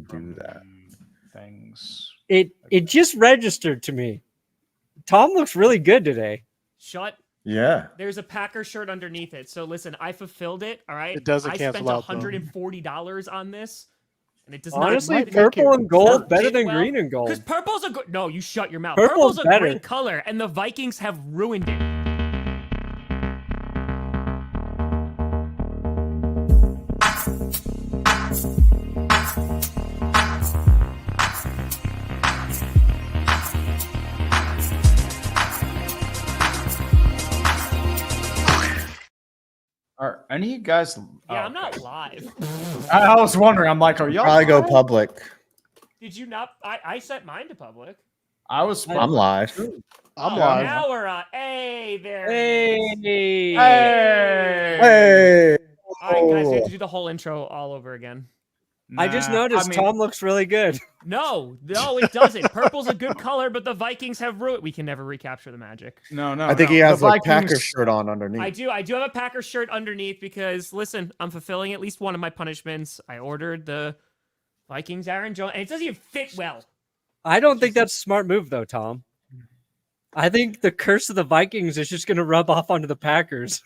do that. Things. It just registered to me. Tom looks really good today. Yeah. There's a Packer shirt underneath it. So listen, I fulfilled it. All right. It doesn't I cancel spent out, though. $140 on this. And it does Honestly, not purple and gold work better it than well. green and gold. Because purple's a good. No, you shut your mouth. Purple's a better. great color, and the Vikings have ruined it. Are any of you guys? Yeah, I'm not live. I was wondering. I'm like, are y'all? Probably go live? public. Did you not? I set mine to public. I was. I'm live. I'm Oh, live. Now we're on. Hey there. Hey. Hey. Hey. All right, guys, we have to do the whole intro all over again. I just Nah, noticed I mean, Tom looks really good. No, it doesn't. Purple's a good color, but the Vikings have ruined. We can never recapture the magic. No. I think no. he has The a Packers Vikings- shirt on underneath. I do have a Packers shirt underneath because listen, I'm fulfilling at least one of my punishments. I ordered the Vikings Aaron Jones, and it doesn't even fit well. I don't think that's a smart move, though, Tom. I think the curse of the Vikings is just going to rub off onto the Packers.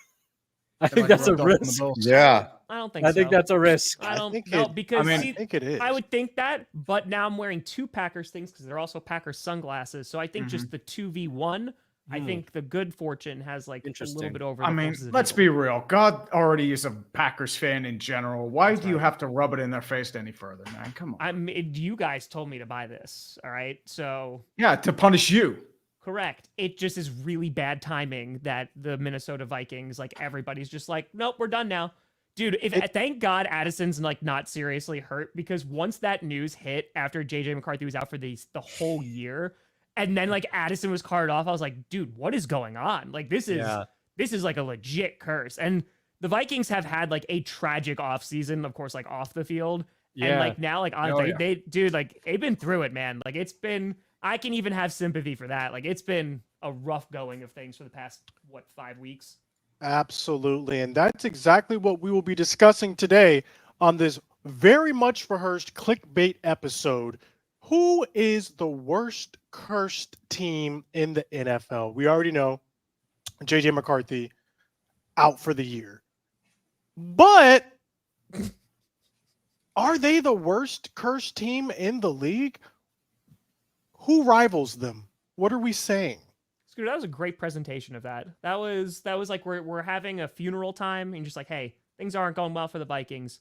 I think that's a risk. Yeah. I don't think. I think so. that's a risk. I don't think know it- because I I see, think it is. I would think that, but now I'm wearing two Packers things because they're also Packers sunglasses. So I think just the 2v1. I think the good fortune has like a little Interesting. bit over. I the mean, forces of let's evil. be real. God already is a Packers fan in general. Why do you have to rub it in their face any further, man? Come on. You guys told me to buy this. All right, so Yeah, to punish you. correct. It just is really bad timing that the Minnesota Vikings, like everybody's just like, nope, we're done now. Dude, thank God Addison's like not seriously hurt because once that news hit after JJ McCarthy was out for the whole year, and then like Addison was carted off, I was like, dude, what is going on? Like this is like a legit curse. And the Vikings have had like a tragic offseason, of course, like off the field. Yeah. And like now, like on yeah. they dude, like they've been through it, man. Like it's been I can even have sympathy for that. Like it's been a rough going of things for the past 5 weeks. Absolutely. And that's exactly what we will be discussing today on this very much rehearsed clickbait episode. Who is the worst cursed team in the NFL? We already know JJ McCarthy out for the year. But are they the worst cursed team in the league? Who rivals them? What are we saying? Scooter, that was a great presentation of that. That was like we're having a funeral time and just like, hey, things aren't going well for the Vikings,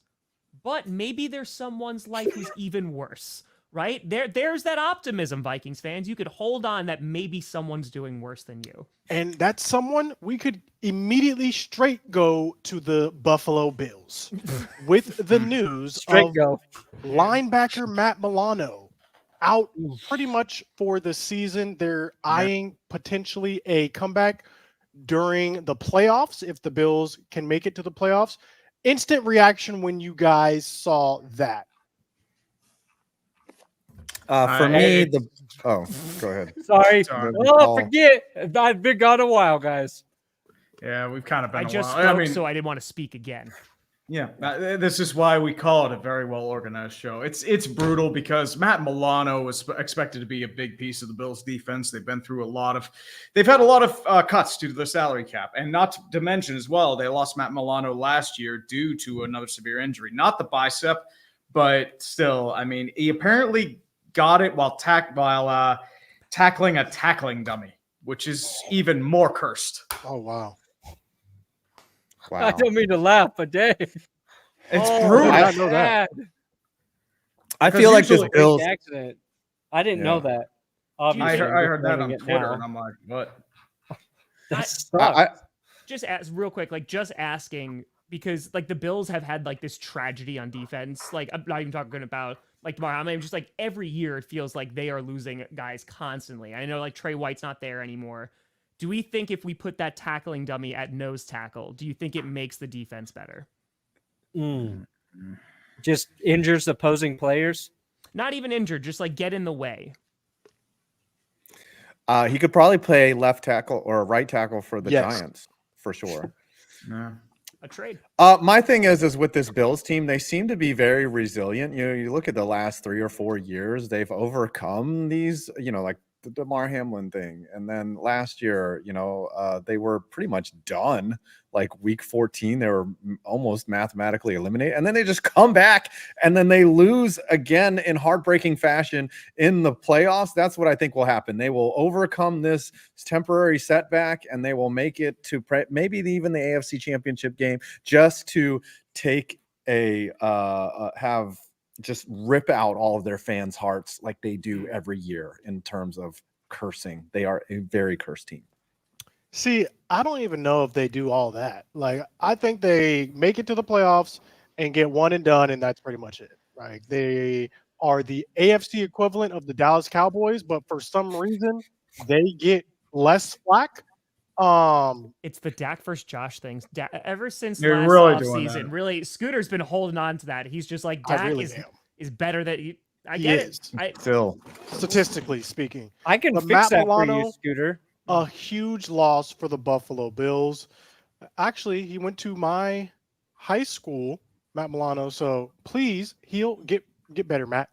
but maybe there's someone's life who's even worse, right? There's that optimism, Vikings fans. You could hold on that maybe someone's doing worse than you. And that's someone we could immediately straight go to the Buffalo Bills with the news Straight of go. linebacker Matt Milano out pretty much for the season. They're eyeing potentially a comeback during the playoffs if the Bills can make it to the playoffs. Instant reaction when you guys saw that. For me, go ahead. Sorry. Sorry. Oh, forget. I've been gone a while, guys. Yeah, we've kind of been. I just a while. spoke, so I didn't want to speak again. Yeah, this is why we call it a very well organized show. It's brutal because Matt Milano was expected to be a big piece of the Bills defense. They've had a lot of cuts due to the salary cap, and not to mention as well, they lost Matt Milano last year due to another severe injury, not the bicep, but still, I mean, he apparently got it while tackling a tackling dummy, which is even more cursed. Oh, wow. Wow. I don't mean to laugh, but dang. It's I brutal. didn't know that. I feel like this usually- Bills. Accident. I didn't know Yeah. that. Obviously, I heard I'm that on learning it Twitter, now. and I'm like, what? That I- sucks. Just real quick, like just asking because like the Bills have had like this tragedy on defense. Like I'm not even talking about like tomorrow. I mean, just like every year it feels like they are losing guys constantly. I know like Trey White's not there anymore. Do we think if we put that tackling dummy at nose tackle, do you think it makes the defense better? Just injures opposing players. Not even injured, just like get in the way. He could probably play left tackle or right tackle for the Yes. Giants for sure. Yeah. a trade. My thing is with this Bills team, they seem to be very resilient. You look at the last 3 or 4 years, they've overcome these, like the DeMar Hamlin thing. And then last year, they were pretty much done. Like week 14, they were almost mathematically eliminated. And then they just come back and then they lose again in heartbreaking fashion in the playoffs. That's what I think will happen. They will overcome this temporary setback and they will make it to maybe even the AFC Championship game just to take have just rip out all of their fans' hearts like they do every year in terms of cursing. They are a very cursed team. See, I don't even know if they do all that. Like, I think they make it to the playoffs and get one and done, and that's pretty much it. Right? They are the AFC equivalent of the Dallas Cowboys, but for some reason, they get less flack. It's the Dak versus Josh things. Ever since You're last really doing offseason, that. really, Scooter's been holding on to that. He's just like, I Dak really am. is better than he. I He get is. it. Still, Statistically speaking, I can But fix Matt that for Milano- you, Scooter. a huge loss for the Buffalo Bills. Actually, he went to my high school, Matt Milano. So please, he'll get better, Matt.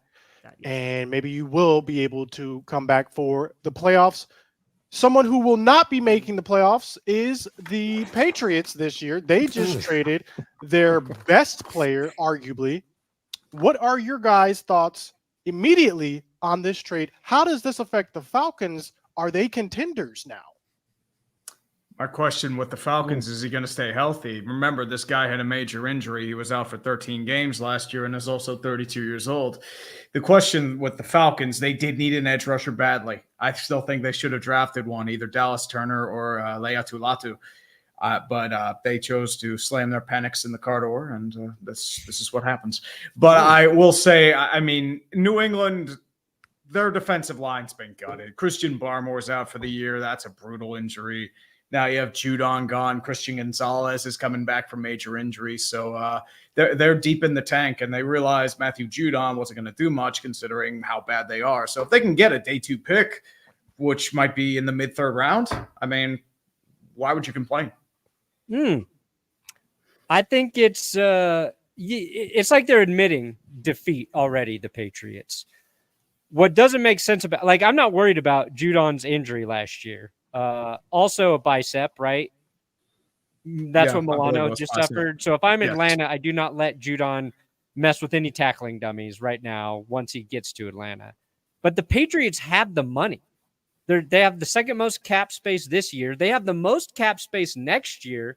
And maybe you will be able to come back for the playoffs. Someone who will not be making the playoffs is the Patriots this year. They just traded their best player, arguably. What are your guys' thoughts immediately on this trade? How does this affect the Falcons? Are they contenders now? My question with the Falcons, is he going to stay healthy? Remember, this guy had a major injury. He was out for 13 games last year and is also 32 years old. The question with the Falcons, they did need an edge rusher badly. I still think they should have drafted one, either Dallas Turner or Leatu Latu. But they chose to slam their panics in the car door, and this is what happens. But I will say, I mean, New England, their defensive line's been gutted. Christian Barmore's out for the year. That's a brutal injury. Now you have Judon gone. Christian Gonzalez is coming back from major injury. So they're deep in the tank, and they realized Matthew Judon wasn't going to do much considering how bad they are. So if they can get a day 2 pick, which might be in the mid-3rd round, I mean, why would you complain? I think it's like they're admitting defeat already, the Patriots. What doesn't make sense about, like, I'm not worried about Judon's injury last year. Also a bicep, right? That's what Milano just suffered. So if I'm Atlanta, I do not let Judon mess with any tackling dummies right now once he gets to Atlanta. But the Patriots have the money. They have the second most cap space this year. They have the most cap space next year.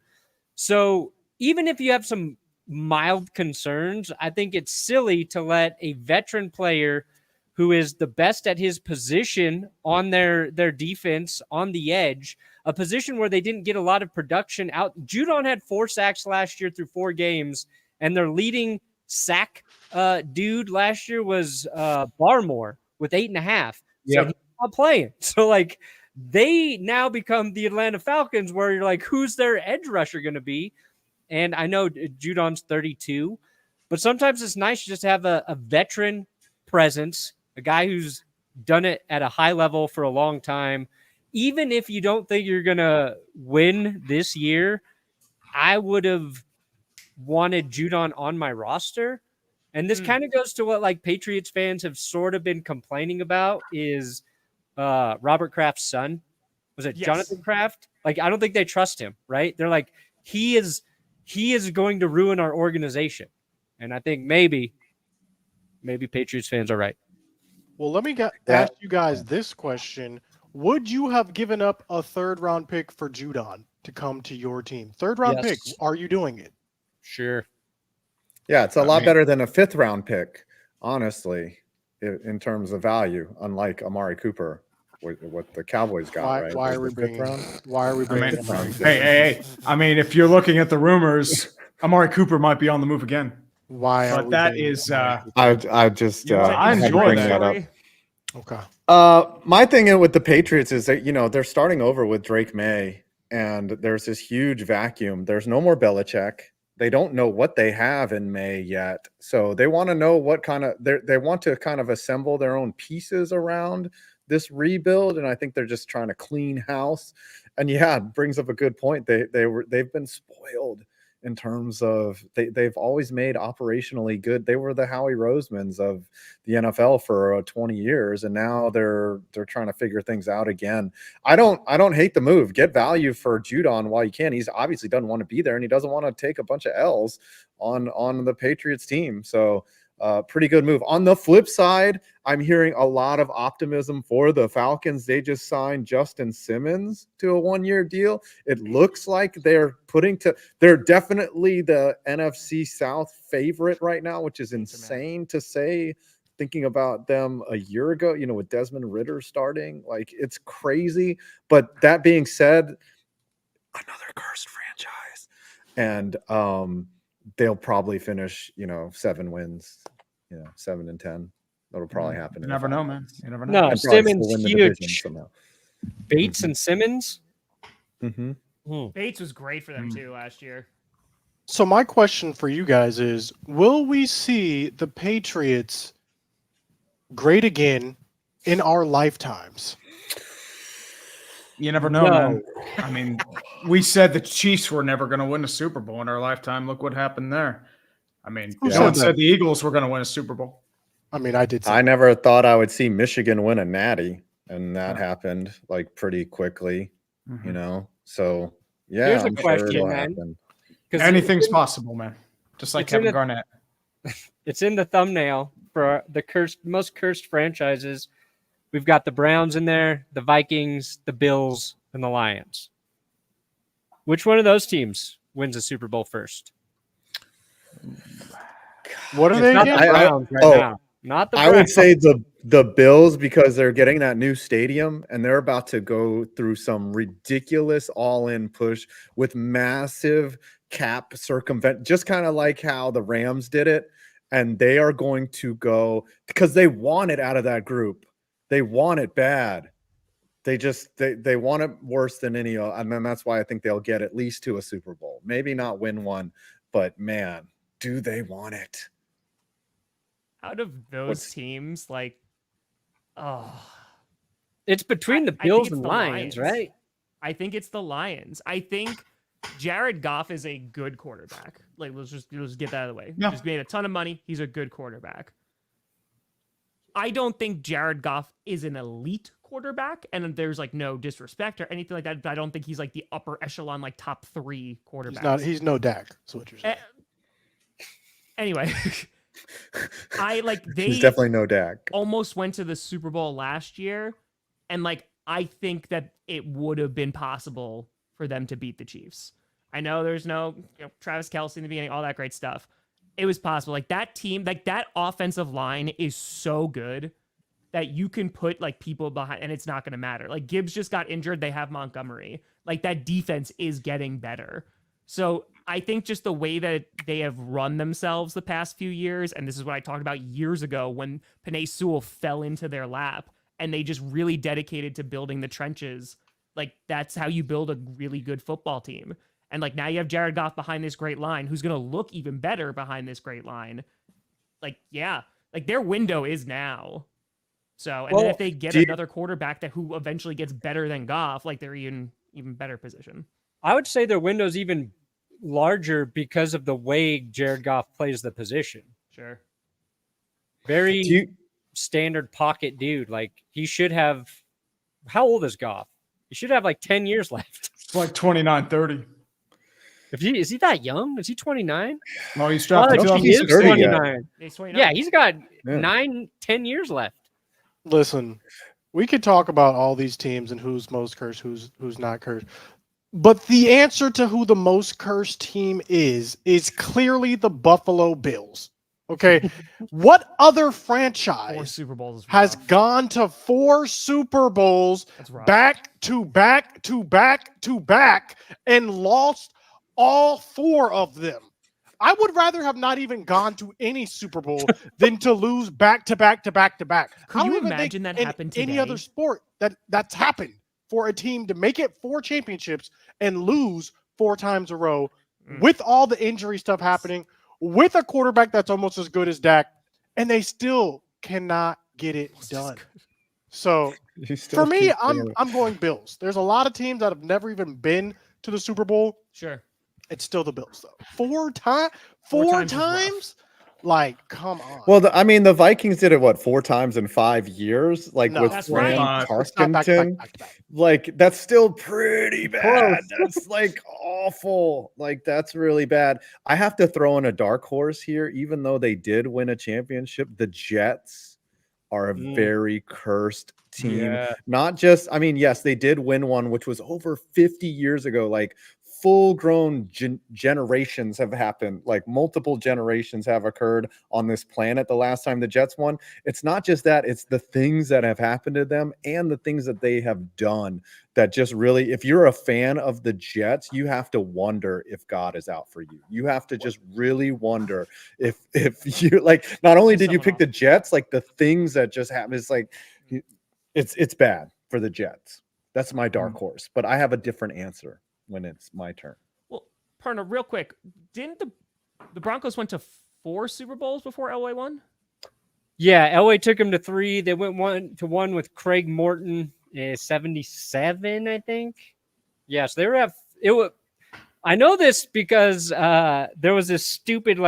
So even if you have some mild concerns, I think it's silly to let a veteran player who is the best at his position on their defense on the edge, a position where they didn't get a lot of production out. Judon had 4 sacks last year through 4 games, and their leading sack dude last year was Barmore with 8.5. So he's not playing. So, like, they now become the Atlanta Falcons, where you're like, who's their edge rusher going to be? And I know Judon's 32, but sometimes it's nice just to have a veteran presence, a guy who's done it at a high level for a long time. Even if you don't think you're going to win this year, I would have wanted Judon on my roster. And this kind of goes to what, like, Patriots fans have sort of been complaining about is Robert Kraft's son. Was it Jonathan Kraft? Like, I don't think they trust him, right? They're like, he is going to ruin our organization. And I think maybe Patriots fans are right. Well, let me ask you guys this question. Would you have given up a 3rd round pick for Judon to come to your team? 3rd round pick. Are you doing it? Sure. Yeah, it's a lot better than a 5th round pick, honestly, in terms of value, unlike Amari Cooper, what the Cowboys got, right? Why are we bringing him up? Hey. I mean, if you're looking at the rumors, Amari Cooper might be on the move again. Why? But that is I just I enjoy that. Okay. My thing with the Patriots is that, they're starting over with Drake May, and there's this huge vacuum. There's no more Belichick. They don't know what they have in May yet. So they want to know what kind of they want to kind of assemble their own pieces around this rebuild. And I think they're just trying to clean house. And it brings up a good point. They've been spoiled in terms of they've always made operationally good. They were the Howie Rosemans of the NFL for 20 years, and now they're trying to figure things out again. I don't hate the move. Get value for Judon while you can. He's obviously doesn't want to be there, and he doesn't want to take a bunch of L's on the Patriots team. So pretty good move. On the flip side, I'm hearing a lot of optimism for the Falcons. They just signed Justin Simmons to a 1-year deal. It looks like they're definitely the NFC South favorite right now, which is insane to say, thinking about them a year ago, with Desmond Ridder starting. Like, it's crazy. But that being said, another cursed franchise. And they'll probably finish, 7 wins, 7-10. That'll probably happen. You never know, man. You never know. No, And probably Simmons still win the huge. division somehow. Bates and Simmons. Mm-hmm. Bates was great for them too last year. So my question for you guys is, will we see the Patriots great again in our lifetimes? You never know, No. man. I mean, we said the Chiefs were never going to win a Super Bowl in our lifetime. Look what happened there. I mean, Who no one said that? said the Eagles were going to win a Super Bowl. I mean, I did say I never thought I would see Michigan win a natty, and that Yeah. happened like pretty quickly, Mhm. So yeah, Here's a I'm sure question, it'll man. happen. 'Cause Anything's possible, man. Just like it's in Kevin the- Garnett. it's in the thumbnail for the most cursed franchises. We've got the Browns in there, the Vikings, the Bills, and the Lions. Which one of those teams wins a Super Bowl first? what are It's they not the again? Browns right oh, now. Not the I would Browns. say the Bills, because they're getting that new stadium and they're about to go through some ridiculous all-in push with massive cap circumvent, just kind of like how the Rams did it. And they are going to go because they want it out of that group. They want it bad. They want it worse than any, and then that's why I think they'll get at least to a Super Bowl. Maybe not win one, but man, do they want it? Out of those What's- teams, It's between the I think Bills it's and the Lions, right? I think it's the Lions. I think Jared Goff is a good quarterback. Like, let's just get that out of the way. Yeah. Just made a ton of money. He's a good quarterback. I don't think Jared Goff is an elite quarterback, and there's no disrespect or anything like that. But I don't think he's like the upper echelon, top 3 quarterbacks. He's no Dak. That's what you're saying. Anyway, they He's definitely no Dak. almost went to the Super Bowl last year, and I think that it would have been possible for them to beat the Chiefs. I know there's no Travis Kelce in the beginning, all that great stuff. It was possible. That team, that offensive line is so good that you can put people behind, and it's not going to matter. Gibbs just got injured. They have Montgomery. That defense is getting better. So I think just the way that they have run themselves the past few years, and this is what I talked about years ago when Penei Sewell fell into their lap, and they just really dedicated to building the trenches. That's how you build a really good football team. And now you have Jared Goff behind this great line, who's going to look even better behind this great line. Their window is now. So, and then if they get another quarterback who eventually gets better than Goff, they're even better position. I would say their window's even larger because of the way Jared Goff plays the position. Sure. Very standard pocket dude. He should have. How old is Goff? He should have 10 years left. It's 29, 30. Is he that young? Is he 29? Well, he's drafted Oh, in he is 2016. 29. He's 29. Yeah, he's got Yeah. 10 years left. Listen, we could talk about all these teams and who's most cursed, who's not cursed. But the answer to who the most cursed team is clearly the Buffalo Bills. Okay. What other 4 franchise Super Bowls is has rough. gone to 4 Super Bowls That's rough. back to back to back to back and lost all 4 of them? I would rather have not even gone to any Super Bowl than to lose back to back to back to back. Could I don't you even think imagine that in happened any today? other sport that's happened for a team to make it 4 championships and lose 4 times a row with all the injury stuff happening, with a quarterback that's almost as good as Dak, and they still cannot get it done. So for me, I'm going Bills. There's a lot of teams that have never even been to the Super Bowl, Sure. It's still the Bills though. Four times. times is rough. Like, come on. Well, I mean, the Vikings did it 4 times in 5 years, like No, with that's Fran right. It's not back to back Tarkenton. to back to back. Like that's still pretty bad. Close. That's like awful. Like that's really bad. I have to throw in a dark horse here, even though they did win a championship. The Jets are a very cursed team. Yeah. Not just, I mean, yes, they did win one, which was over 50 years ago. Like full grown generations have happened. Like multiple generations have occurred on this planet the last time the Jets won. It's not just that, it's the things that have happened to them and the things that they have done that just really, if you're a fan of the Jets, you have to wonder if God is out for you. You have to just really wonder if you like, not only did you pick the Jets, like the things that just happened, it's like, it's bad for the Jets. That's my dark horse, but I have a different answer when it's my turn. Well, Perna, real quick, didn't the Broncos went to 4 Super Bowls before Elway won? Yeah, Elway took him to 3. They went 1 with Craig Morton, 77, I think. Yes, they were I know this because there was this stupid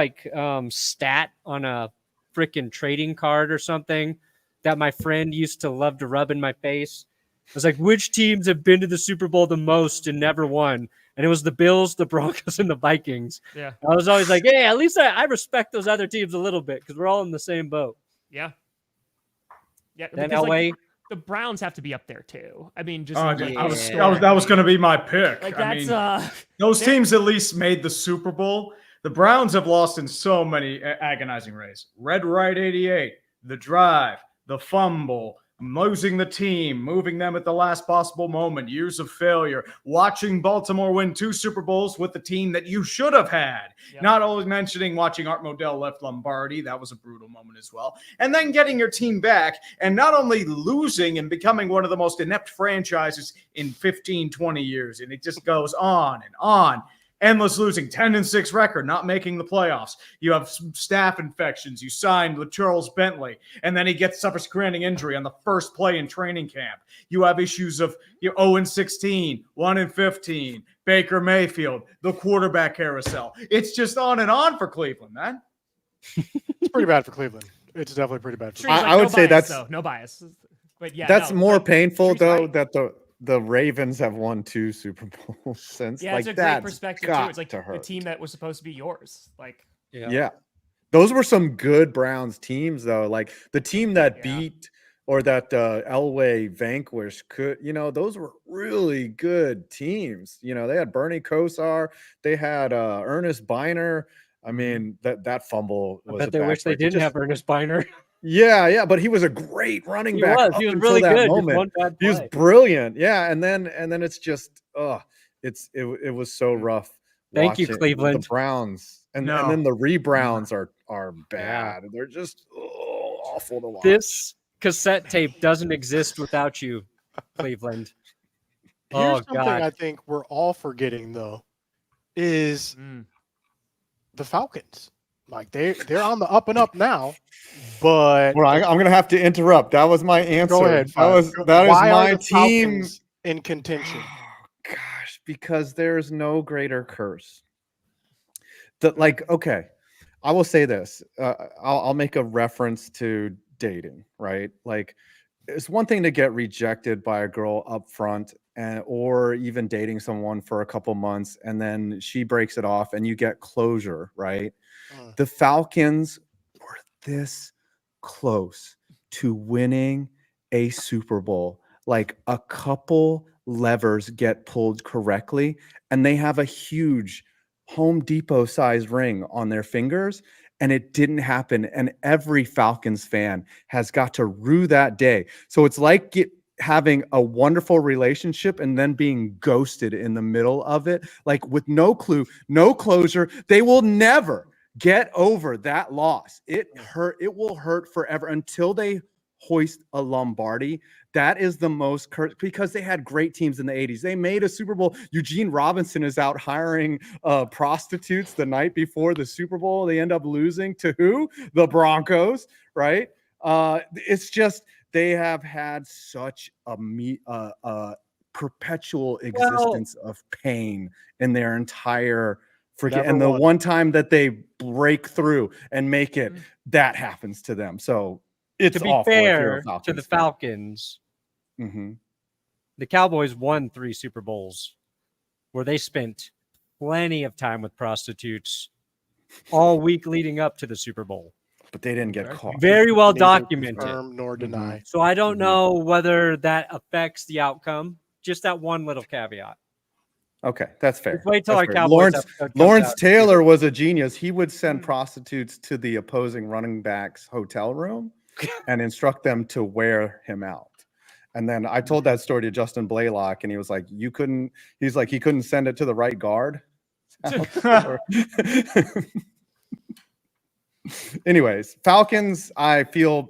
stat on a freaking trading card or something that my friend used to love to rub in my face. It was like, which teams have been to the Super Bowl the most and never won? And it was the Bills, the Broncos, and the Vikings. Yeah. I was always like, hey, at least I respect those other teams a little bit because we're all in the same boat. Yeah. Yeah. Then because, LA. The Browns have to be up there too. I mean, just that was going to be my pick. Like I that's mean, those teams at least made the Super Bowl. The Browns have lost in so many agonizing ways. Red Right 88, the drive, the fumble, losing the team, moving them at the last possible moment, years of failure, watching Baltimore win 2 Super Bowls with the team that you should have had. Yep. Not only mentioning watching Art Modell left Lombardi, that was a brutal moment as well. And then getting your team back and not only losing and becoming one of the most inept franchises in 15, 20 years. And it just goes on and on. Endless losing, 10-6 record, not making the playoffs. You have some staph infections. You signed with Charles Bentley, and then he suffers a grinding injury on the first play in training camp. You have issues of 0-16, 1-15, Baker Mayfield, the quarterback carousel. It's just on and on for Cleveland, man. It's pretty bad for Cleveland. It's definitely pretty bad for I would say that's no bias. But yeah, that's more painful though right. that the Ravens have won 2 Super Bowls since. Yeah, like, it's a great perspective too. It's like the team that was supposed to be yours. Like, yeah. Those were some good Browns teams though. Like the team that beat or that Elway vanquished those were really good teams. They had Bernie Kosar, they had Ernest Biner. I mean, that fumble was I bet they wish they didn't have Ernest Biner. Yeah, but he was a great running back. He was really good. Moment. He was brilliant. Yeah, and then it's just it was so rough. Thank you, Cleveland. The Browns and then the Re-Browns are bad. They're just awful to watch. This cassette tape doesn't exist without you, Cleveland. Here's something I think we're all forgetting though, is the Falcons. Like they're on the up and up now, but I'm gonna have to interrupt. That was my answer. Go ahead. That is my team Falcons in contention. Oh, gosh, because there's no greater curse. Okay, I will say this. I'll make a reference to dating, right? Like, it's one thing to get rejected by a girl up front, or even dating someone for a couple months, and then she breaks it off, and you get closure, right? The Falcons were this close to winning a Super Bowl. Like a couple levers get pulled correctly, and they have a huge Home Depot sized ring on their fingers, and it didn't happen. And every Falcons fan has got to rue that day. So it's like having a wonderful relationship and then being ghosted in the middle of it, like with no clue, no closure. They will never get over that loss. It will hurt forever until they hoist a Lombardi. That is the most cursed, because they had great teams in the 80s. They made a Super Bowl. Eugene Robinson is out hiring prostitutes the night before the Super Bowl. They end up losing to who? The Broncos, right? It's just they have had such a perpetual existence of pain in their entire And the one time that they break through and make it, that happens to them. So it's to be awful if you're fair a Falcons to the fan. Falcons, Mhm. the Cowboys won 3 Super Bowls where they spent plenty of time with prostitutes all week leading up to the Super Bowl. But they didn't get caught. Very well Neither documented. confirm nor deny. So I don't Mhm. know whether that affects the outcome. Just that one little caveat. Okay, that's fair. Just wait till That's our fair. Cowboys episode comes Lawrence out. Taylor was a genius. He would send prostitutes to the opposing running back's hotel room and instruct them to wear him out. And then I told that story to Justin Blaylock, and he was like, he couldn't send it to the right guard. Anyways, Falcons, I feel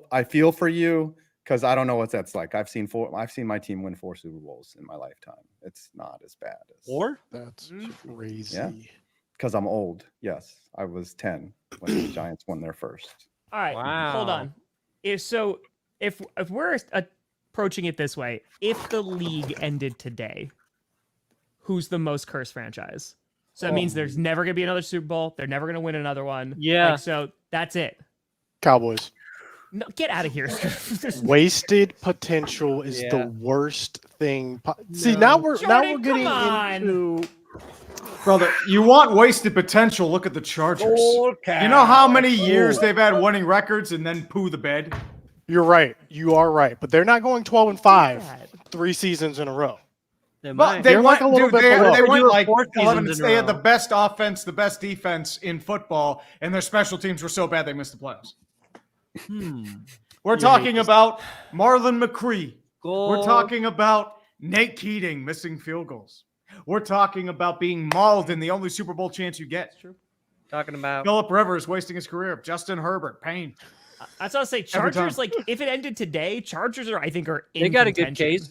for you because I don't know what that's like. I've seen my team win 4 Super Bowls in my lifetime. It's not as bad as That's crazy. Yeah. Because I'm old. Yes, I was 10 when the Giants won their first. All right, hold Wow. on. If we're approaching it this way, if the league ended today, who's the most cursed franchise? So that means there's never gonna be another Super Bowl. They're never gonna win another one. Yeah. Like, so that's it. Cowboys. No, get out of here. Wasted potential is Yeah. the worst thing. See, now we're Jordan, getting come on. into Brother, you want wasted potential? Look at the Chargers. You know how many years they've had winning records and then poo the bed? You're right. You are right. But they're not going 12-5 3 seasons in a row. But They're like a little bit below. they went like 4 11. seasons in a They had the row. best offense, the best defense in football, and their special teams were so bad they missed the playoffs. We're talking about Marlon McCree. We're talking about Nate Keating missing field goals. We're talking about being mauled in the only Super Bowl chance you get. Talking about Phillip Rivers wasting his career. Justin Herbert, pain. That's what I say. Every Chargers, time. like, if it ended today, Chargers are in they got a good contention. case.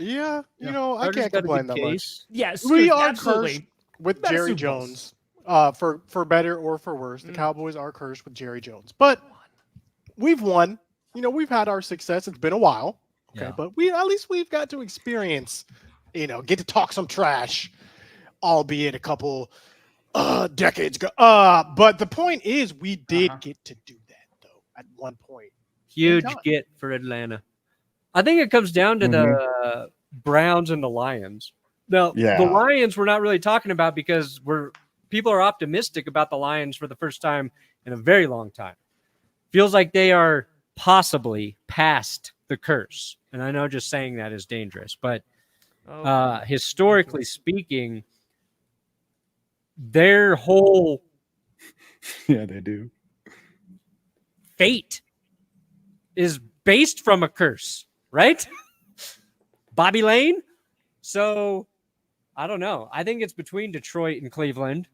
Yeah, you know, I Chargers can't got a complain good that much. case. Yes, We are absolutely. cursed with Better Jerry Super Bowls. Jones. For better or for worse, the Cowboys are cursed with Jerry Jones. But we've won. You know, we've had our success. It's been a while. Okay, Yeah. but at least we've got to experience, get to talk some trash, albeit a couple decades ago. But the point is, we did get to do that though at one point. Huge Thank God. get for Atlanta. I think it comes down to the Browns and the Lions. Now, Yeah. the Lions we're not really talking about because people are optimistic about the Lions for the first time in a very long time. Feels like they are possibly past the curse. And I know just saying that is dangerous, but historically speaking, their whole Yeah, they do. fate is based from a curse, right? Bobby Lane. So I don't know. I think it's between Detroit and Cleveland.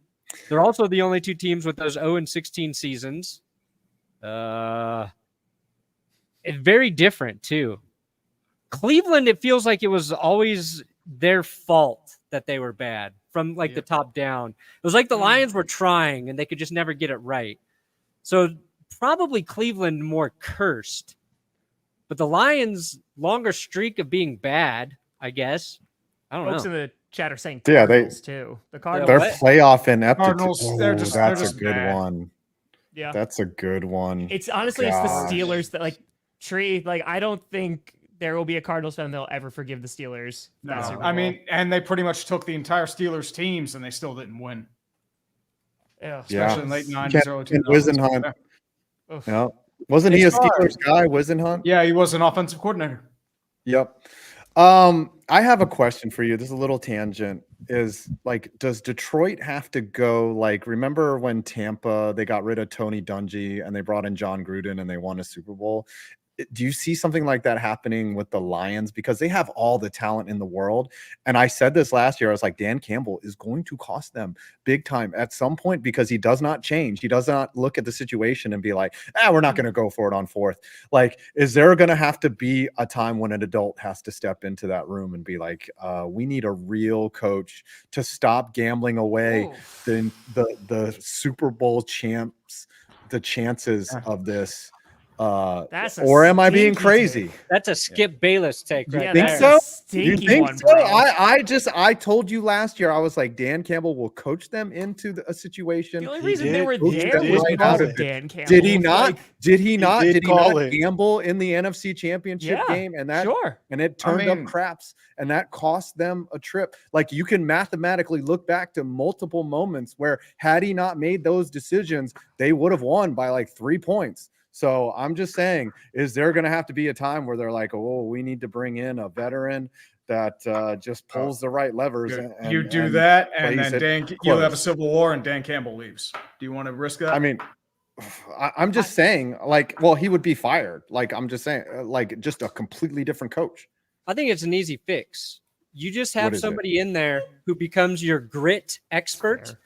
They're also the only 2 teams with those 0-16 seasons. It's very different too. Cleveland, it feels like it was always their fault that they were bad from like the top down. It was like the Lions were trying and they could just never get it right. So probably Cleveland more cursed, but the Lions longer streak of being bad, I guess. I don't Folks know. in the chat are saying Yeah, Cardinals too. The Cardinals. Their what? playoff ineptitude. Cardinals, they're just that's a just good bad. one. Yeah. That's a good one. It's honestly it's the Gosh. Steelers that like I don't think there will be a Cardinals fan that'll ever forgive the Steelers. No, that Super I Bowl. mean, and they pretty much took the entire Steelers teams and they still didn't win. Ugh. Especially in late 90s, Can't- early and 2000s. Wisenhunt. Oof. Yeah. Wasn't he a It's hard. Steelers guy, Wisenhunt? Yeah, he was an offensive coordinator. Yep. I have a question for you. This is a little tangent. Is like, does Detroit have to go like? Remember when Tampa they got rid of Tony Dungy and they brought in John Gruden and they won a Super Bowl? Do you see something like that happening with the Lions? Because they have all the talent in the world. And I said this last year. I was like, Dan Campbell is going to cost them big time at some point because he does not change. He does not look at the situation and be like, we're not going to go for it on 4th. Like, is there going to have to be a time when an adult has to step into that room and be like, we need a real coach to stop gambling away the Super Bowl champs, the chances of this That's a or am I being stinky crazy? take. That's a Skip Bayless take right Yeah, think there. that's so? a stinky You think one, so? bro. I told you last year. I was like, Dan Campbell will coach them into a situation. The only He reason they did- were he there did was call because it. of Dan Campbell. Did he not? Like, Did he not? did Did he call not it. gamble in the NFC Championship yeah, game and that sure. and it I turned mean- up craps and that cost them a trip? Like you can mathematically look back to multiple moments where had he not made those decisions, they would have won by like 3 points. So I'm just saying, is there going to have to be a time where they're like, oh, we need to bring in a veteran that just pulls the right levers? You do and that, and plays then it you'll have a close. civil war, and Dan Campbell leaves. Do you want to risk that? I mean, I'm just saying, like, well, he would be fired. Like, I'm just saying, like, just a completely different coach. I think it's an easy fix. You just What have is it? somebody in there who becomes your grit expert. Fair.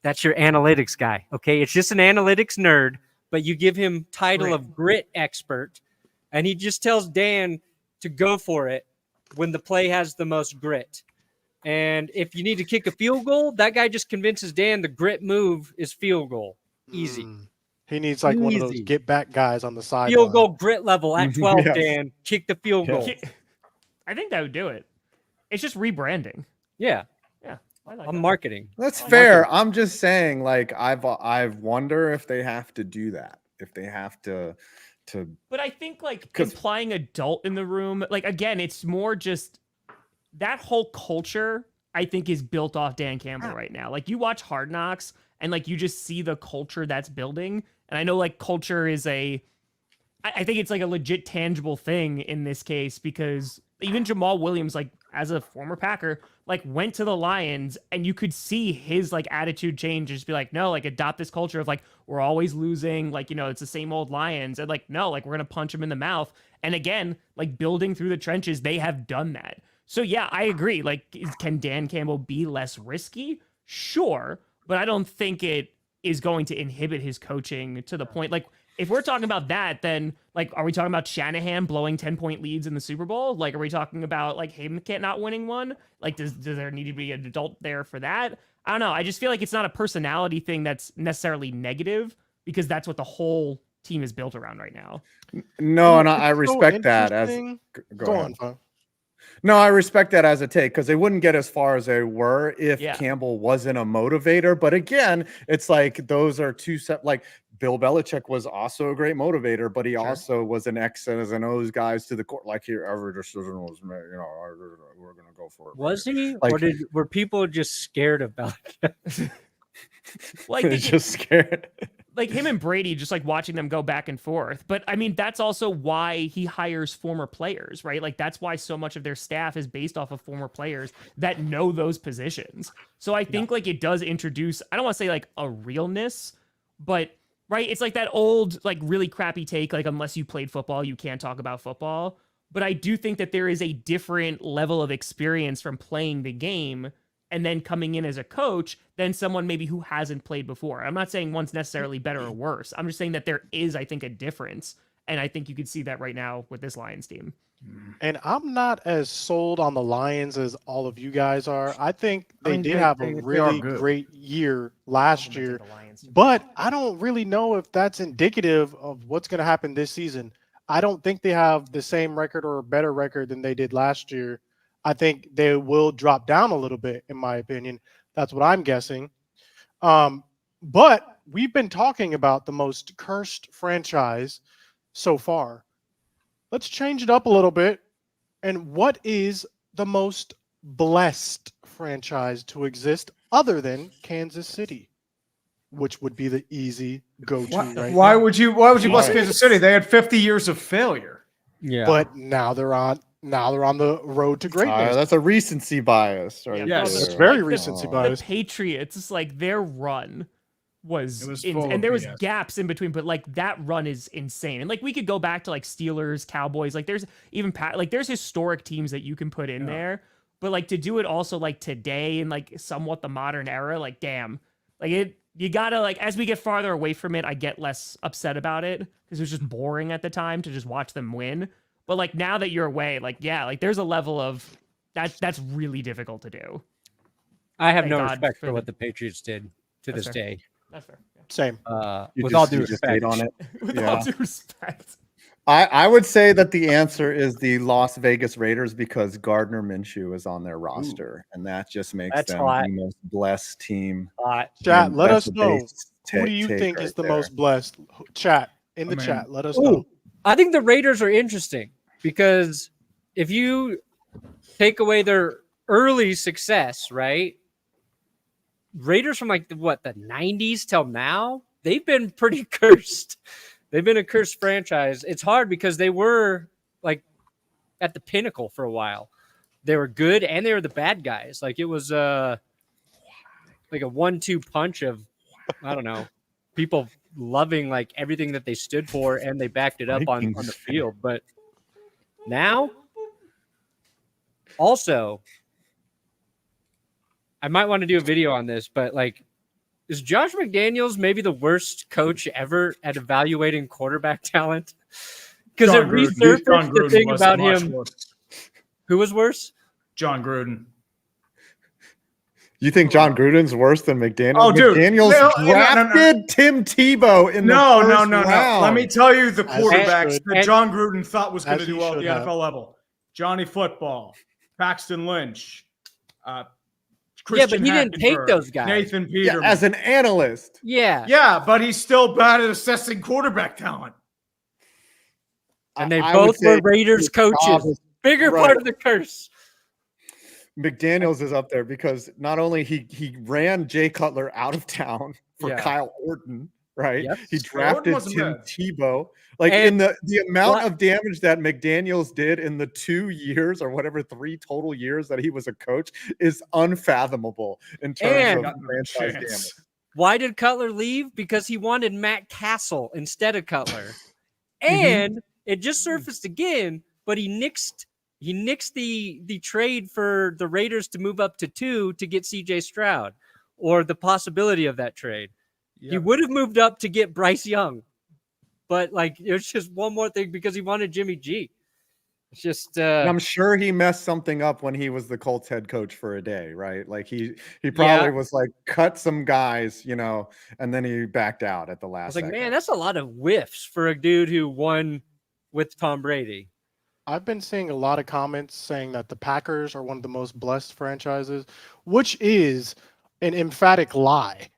That's your analytics guy. Okay. It's just an analytics nerd, but you give him title of grit expert, and he just tells Dan to go for it when the play has the most grit. And if you need to kick a field goal, that guy just convinces Dan the grit move is field goal. Easy. He needs like one of those Easy. get back guys on the side. Field goal grit level at 12, Yes. Dan. Kick the field goal. I think that would do it. It's just rebranding. Yeah. Yeah, I like I'm that. marketing. That's fair. I'm just saying, like, I wonder if they have to do that. If they have to But I think like 'Cause- implying adult in the room, like again, it's more just that whole culture. I think is built off Dan Campbell right now. Like you watch Hard Knocks and like you just see the culture that's building. And I know like culture is I think it's like a legit tangible thing in this case because even Jamal Williams, like as a former Packer, like went to the Lions and you could see his like attitude change, just be like, no, like adopt this culture of like, we're always losing. Like, you know, it's the same old Lions and like, no, like we're going to punch him in the mouth. And again, like building through the trenches, they have done that. So yeah, I agree. Like, can Dan Campbell be less risky? Sure. But I don't think it is going to inhibit his coaching to the point. Like, if we're talking about that, then like, are we talking about Shanahan blowing 10-point leads in the Super Bowl? Like, are we talking about like him not winning one? Like, does there need to be an adult there for that? I don't know. I just feel like it's not a personality thing that's necessarily negative because that's what the whole team is built around right now. no, and I It's so respect that as interesting. go Go ahead. on, Fo. No, I respect that as a take because they wouldn't get as far as they were if Yeah. Campbell wasn't a motivator. But again, it's like those are two like Bill Belichick was also a great motivator, but he also was an X's and O's guys to the court. Like here, every decision was made. You know, we're gonna go for it. Was he? Like- or were people just scared of Belichick? Like, They're just scared. like him and Brady, just like watching them go back and forth. But I mean, that's also why he hires former players, right? Like that's why so much of their staff is based off of former players that know those positions. So I think like it does introduce, I don't want to say like a realness, but right, it's like that old, like really crappy take, like unless you played football, you can't talk about football. But I do think that there is a different level of experience from playing the game and then coming in as a coach than someone maybe who hasn't played before. I'm not saying one's necessarily better or worse. I'm just saying that there is, I think, a difference. And I think you could see that right now with this Lions team. And I'm not as sold on the Lions as all of you guys are. I think I they mean, did they- have they- a they are really good. great year last year, The Lions team. but I don't really know if that's indicative of what's going to happen this season. I don't think they have the same record or a better record than they did last year. I think they will drop down a little bit, in my opinion. That's what I'm guessing. But we've been talking about the most cursed franchise so far. Let's change it up a little bit. And what is the most blessed franchise to exist other than Kansas City, which would be the easy go-to right Why now. would you bless Why? Kansas City? They had 50 years of failure. Yeah. But now they're on the road to greatness. That's a recency bias, right? Yeah, Yes. there. It's very Like, recency Oh. bias. The Patriots, it's like their run was, It was full of and there was BS. gaps in between, but like that run is insane. And like we could go back to like Steelers, Cowboys, like there's even like there's historic teams that you can put in there, but like to do it also like today in like somewhat the modern era, like damn, like you gotta like as we get farther away from it, I get less upset about it because it was just boring at the time to just watch them win. But like now that you're away, like yeah, like there's a level of that's really difficult to do. I have Thank no God respect for for the- what the Patriots did to That's this fair. day. That's fair. Yeah. Same. With all due you just hate respect. on it. With Yeah. all due respect. I would say that the answer is the Las Vegas Raiders because Gardner Minshew is on their roster, and that just makes That's them hot. the most blessed team. Chat, And let that's us a know. base Who do you take think right is the there. most blessed? Chat in the I mean, chat. Let us Ooh, know. I think the Raiders are interesting because if you take away their early success, right? Raiders from like the 90s till now, they've been pretty cursed. They've been a cursed franchise. It's hard because they were like at the pinnacle for a while. They were good and they were the bad guys. Like it was like a 1-2 punch of, I don't know, people loving like everything that they stood for and they backed it up on the Vikings. field. But now, also, I might want to do a video on this, but like, is Josh McDaniels maybe the worst coach ever at evaluating quarterback talent? Because it John resurfaced the Gruden thing was about much him. worse. Who was worse? John Gruden. You think John Gruden's worse than McDaniels? Oh, dude. McDaniels No. drafted Tim Tebow in the first round. Let me tell you the As he quarterbacks should. that John Gruden thought was going As to do he well at should the have. NFL level. Johnny Football, Paxton Lynch, But Christian he didn't take Hackenberg, those guys. Nathan Yeah, Peterman. as an analyst. Yeah. But he's still bad at assessing quarterback talent. And they I would both were say Raiders his job coaches. is- Bigger right. part of the curse. McDaniels is up there because not only he ran Jay Cutler out of town for Yeah. Kyle Orton, right? Yep. He Orton drafted wasn't Tim bad. Tebow. Like And in the amount what- of damage that McDaniels did in the 2 years or whatever 3 total years that he was a coach is unfathomable in terms And- of Got no franchise chance. damage. Why did Cutler leave? Because he wanted Matt Castle instead of Cutler. Mm-hmm. And it just surfaced again, but he nixed the trade for the Raiders to move up to 2 to get CJ Stroud, or the possibility of that trade. He Yep. would have moved up to get Bryce Young. But like there's just one more thing because he wanted Jimmy G. It's just And I'm sure he messed something up when he was the Colts head coach for a day, right? Like he probably was like cut some guys, and then he backed out at the I last was like, second. man, that's a lot of whiffs for a dude who won with Tom Brady. I've been seeing a lot of comments saying that the Packers are one of the most blessed franchises, which is an emphatic lie.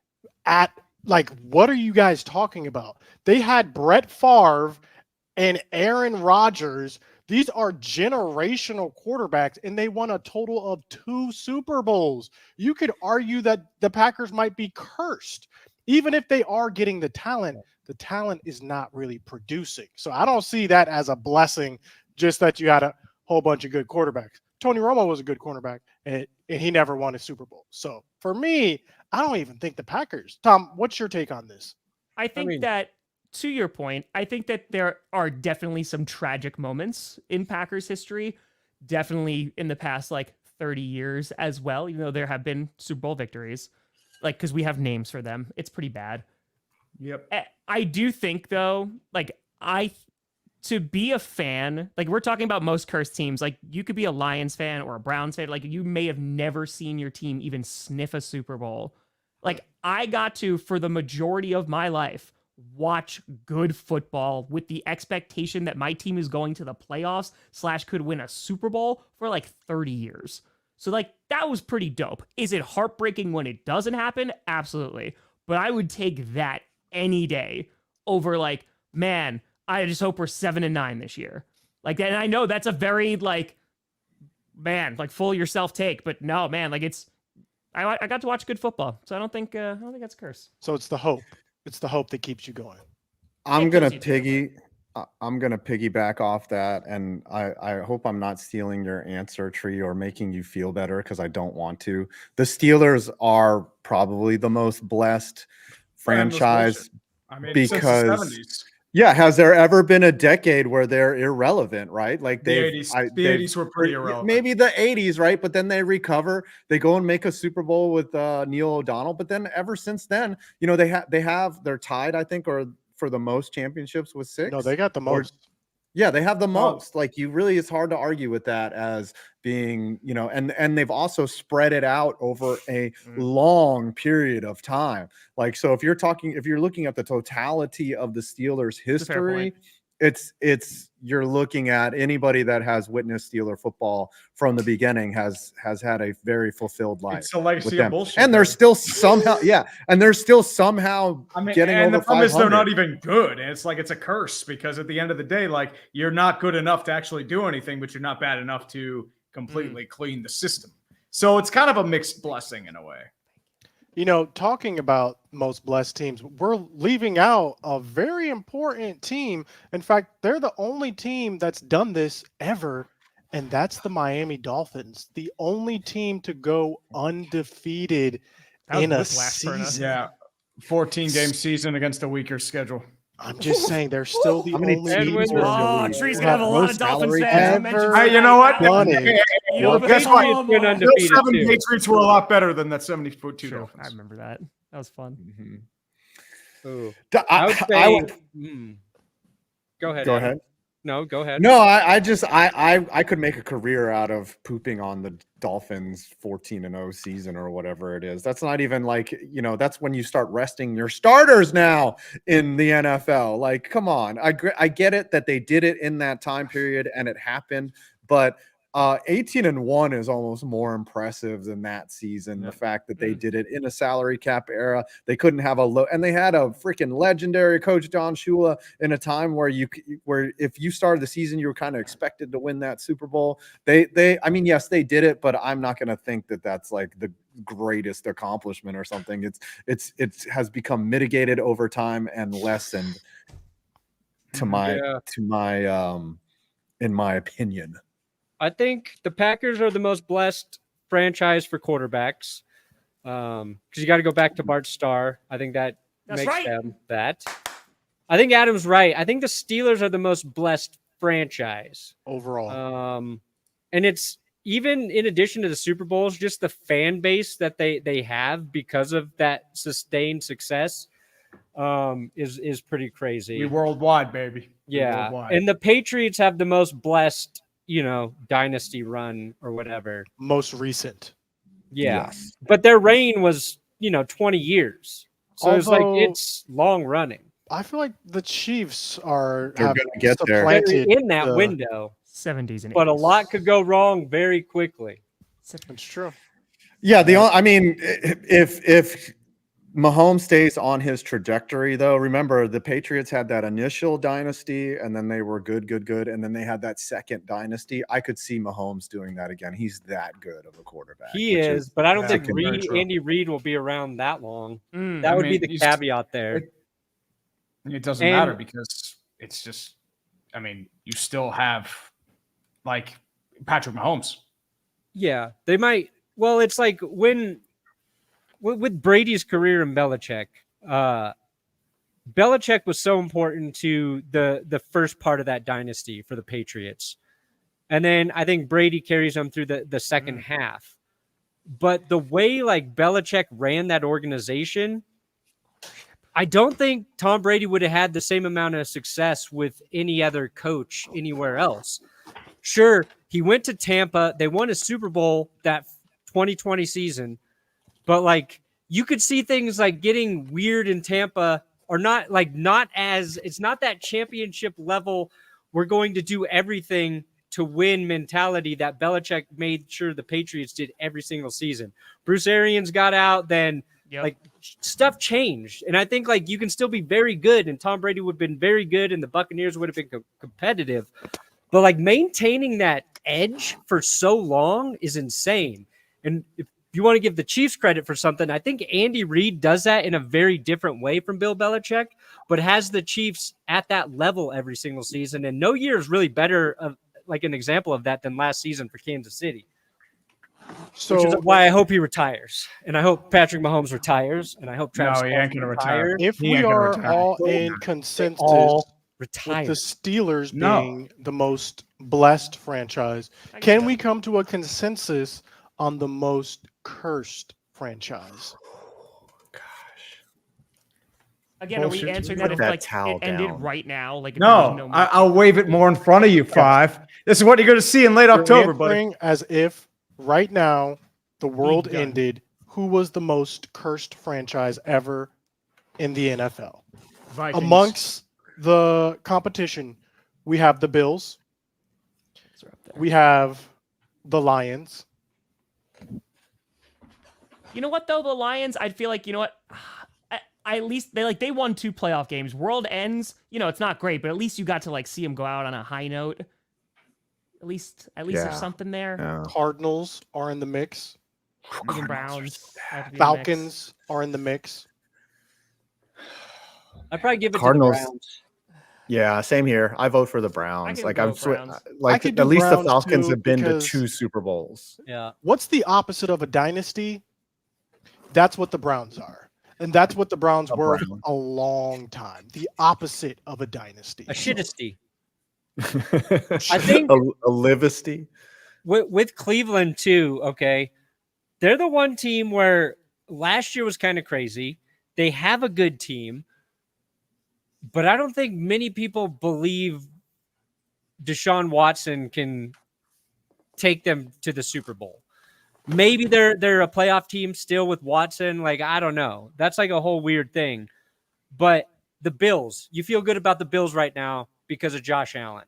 What are you guys talking about? They had Brett Favre and Aaron Rodgers. These are generational quarterbacks, and they won a total of 2 Super Bowls. You could argue that the Packers might be cursed. Even if they are getting the talent is not really producing. So I don't see that as a blessing, just that you had a whole bunch of good quarterbacks. Tony Romo was a good cornerback, and he never won a Super Bowl. So for me, I don't even think the Packers. Tom, what's your take on this? I think that, to your point, I think that there are definitely some tragic moments in Packers history, definitely in the past 30 years as well, even though there have been Super Bowl victories, because we have names for them. It's pretty bad. Yep. I do think, though, to be a fan, we're talking about most cursed teams, you could be a Lions fan or a Browns fan, you may have never seen your team even sniff a Super Bowl. I got to, for the majority of my life, watch good football with the expectation that my team is going to the playoffs / could win a Super Bowl for 30 years. So that was pretty dope. Is it heartbreaking when it doesn't happen? Absolutely. But I would take that any day over man, I just hope we're 7-9 this year. And I know that's a very full yourself take, but no, man, I got to watch good football, so I don't think that's a curse. So it's the hope. It's the hope that keeps you going. I'm It gonna keeps you piggyback off that, and I hope I'm not stealing your answer tree or making you feel better because I don't want to. The Steelers are probably the most blessed franchise Since the because 70s. yeah, has there ever been a decade where they're irrelevant, right? Like The 80s. The 80s were pretty irrelevant. Maybe the 80s, right? But then they recover. They go and make a Super Bowl with Neil O'Donnell. But then ever since then, they're tied, I think, or for the most championships with 6. No, they got the most. Yeah, they have the Well- most. Like, it's hard to argue with that as being, and they've also spread it out over a long period of time. Like, so if you're looking at the totality of the Steelers' a fair point. history, you're looking at anybody that has witnessed Steeler football from the beginning has had a very fulfilled life. It's a legacy with of them. bullshit. And they're man. still somehow, and they're still somehow getting and over the problem is they're 500. not even good. And it's like it's a curse because at the end of the day, like you're not good enough to actually do anything, but you're not bad enough to completely clean the system. So it's kind of a mixed blessing in a way. Talking about most blessed teams, we're leaving out a very important team. In fact, they're the only team that's done this ever, and that's the Miami Dolphins, the only team to go undefeated That was in a whiplash for us. season. Yeah. 14-game season against a weaker schedule. I'm just saying they're still the How many only teams team were in the Oh, league Tree's who gonna have a have lot no of Dolphins salary fans. cap? who mentioned Hey, you that. know what? Done it. You know, Guess what? Patriots been Those undefeated 7 too. Patriots were a lot better than that 72 True. Dolphins. I remember that. That was fun. Ooh. I I would say. I would Go ahead. go Adam. ahead. No, go ahead. No, I could make a career out of pooping on the Dolphins 14-0 season or whatever it is. That's not even like, that's when you start resting your starters now in the NFL. Like, come on. I get it that they did it in that time period and it happened, but 18-1 is almost more impressive than that season. The fact that they did it in a salary cap era, they couldn't have and they had a freaking legendary coach, Don Shula, in a time where if you started the season, you were kind of expected to win that Super Bowl. Yes, they did it, but I'm not going to think that that's like the greatest accomplishment or something. It has become mitigated over time and lessened in my opinion. I think the Packers are the most blessed franchise for quarterbacks because you got to go back to Bart Starr. I think that That's makes right. them that. I think Adam's right. I think the Steelers are the most blessed franchise Overall. and it's even in addition to the Super Bowls, just the fan base that they have because of that sustained success is pretty crazy. We worldwide, baby. We Yeah, worldwide. and the Patriots have the most blessed, dynasty run or whatever. Most recent. Yeah, Yes. but their reign was, 20 years. So Although- it's long running. I feel like the Chiefs have gonna get there. They're supplanted in that the- window, 70s and 80s. but a lot could go wrong very quickly. That's true. Yeah, if Mahomes stays on his trajectory, though, remember the Patriots had that initial dynasty, and then they were good, and then they had that second dynasty. I could see Mahomes doing that again. He's that good of a quarterback. He which is, but I don't think very true. Andy Reid will be around that long. Mm. That would be mean, the he's- caveat there. It doesn't And- matter because it's just, you still have like Patrick Mahomes. Yeah, they might. Well, it's like with Brady's career in Belichick, Belichick was so important to the first part of that dynasty for the Patriots. And then I think Brady carries them through the second half. But the way like Belichick ran that organization, I don't think Tom Brady would have had the same amount of success with any other coach anywhere else. Sure, he went to Tampa. They won a Super Bowl that 2020 season. But like you could see things like getting weird in Tampa or not it's not that championship level. We're going to do everything to win mentality that Belichick made sure the Patriots did every single season. Bruce Arians got out, then like stuff changed. And I think like you can still be very good and Tom Brady would have been very good and the Buccaneers would have been competitive. But like maintaining that edge for so long is insane. And if you want to give the Chiefs credit for something, I think Andy Reid does that in a very different way from Bill Belichick, but has the Chiefs at that level every single season. And no year is really better of like an example of that than last season for Kansas City. So Which is why I hope he retires. And I hope Patrick Mahomes retires. And I hope Travis No, he ain't Kelce gonna retire. if He we ain't gonna are retire. all in consensus all with retire. the Steelers No. being the most blessed franchise, can we come to a consensus on the most cursed franchise? Again, are we Bullshit. answering Put that if that like towel it ended down. right now? Like if there was No, more I'll wave it more in front of you, 5. This is what you're going to see in late You're October, buddy. answering as if right now the world done. ended. Who was the most cursed franchise ever in the NFL? Vikings. Amongst the competition, we have the Bills. They're up there. We have the Lions. You know what though? The Lions, I'd feel like, you know what? At least they won 2 playoff games. World ends, you know, it's not great, but at least you got to like see them go out on a high note. At least Yeah. there's something there. Yeah. Cardinals are in the mix. Even Browns. have to be in the mix. Falcons are in the mix. I'd probably give it Cardinals. to the Browns. Yeah, same here. I vote for the Browns. can Like vote I'm Browns. I like could at do least the Browns Falcons too, have been to because- 2 Super Bowls. Yeah. What's the opposite of a dynasty? That's what the Browns are. And that's what the Browns A were Brown. a long time. The opposite of a dynasty. A shitasty. I think- a livesty. With Cleveland too, okay. They're the one team where last year was kind of crazy. They have a good team, but I don't think many people believe Deshaun Watson can take them to the Super Bowl. Maybe they're a playoff team still with Watson. Like, I don't know. That's like a whole weird thing. But the Bills, you feel good about the Bills right now because of Josh Allen.